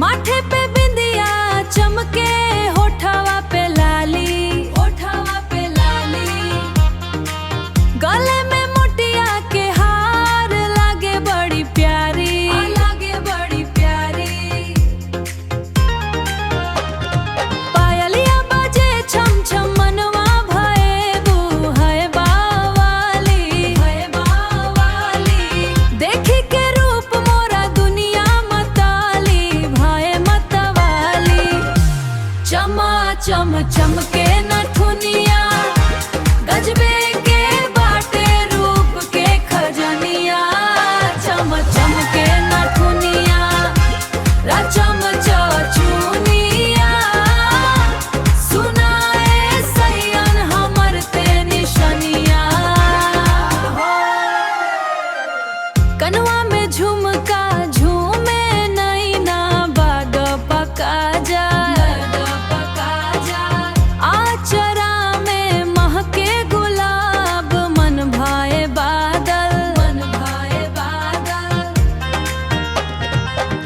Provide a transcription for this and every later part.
माथे पे बिंदिया चमके, होठवा पे लाली, होठवा पे लाली, गले में मोटिया के हार लागे बड़ी प्यारी, लागे बड़ी प्यारी। पायलिया बजे छम छम, मनवा भये बू है बावाली, है बावाली। देखी के रूप मोरा दुनिया मताली, भाए मतवाली। चमा चम चमके नथुनिया, गजबे के बाटे रूप के खजनिया। चम चमके नथुनिया, रचम चुनिया, सुनाए सैयन हमर ते निशनिया। कनवा में झुमका झूमे, नैना बाद पका जाए, पका जाए। आचरा में महके गुलाब, मन भाए बादल, मन भाए बादल।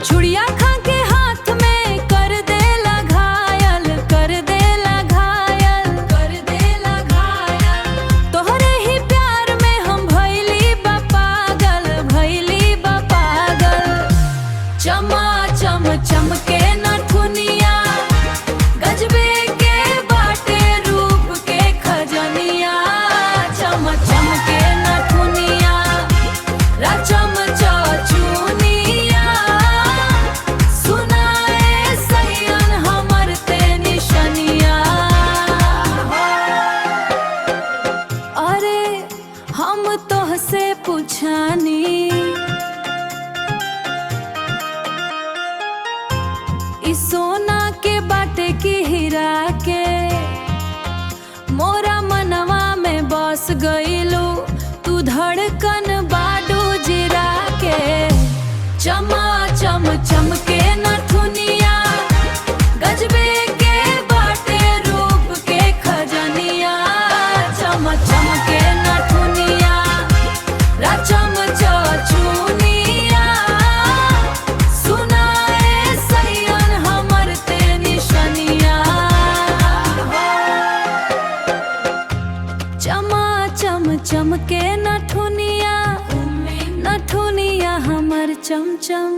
चूड़िया खा के हाथ में कर देला घायल, कर देला घायल, कर देला घायल। तोहरे ही प्यार में हम भइली बा पागल, भइली बा पागल। चमा चम चमके नथुनिया, गजबे के बाटे रूप के खजनिया। चम चमके नथुनिया, रचम चुनिया, सुनाए सैयन हमर ते निशनिया। अरे हम तोहसे पूछानी, ई सोना के बाटे की हीरा के, मोरा मनवा में बस गइलू तू धड़कन बाडू जिरा के। चमा चम चमके नथुनिया, गजबे के बाटे रूप के खजनिया। चम चमके नथुनिया, रचम चुनिया, सुनाए सैयन हमर ते निशनिया। चमा चम चमके नथुनिया, नथुनिया हमर चमचम।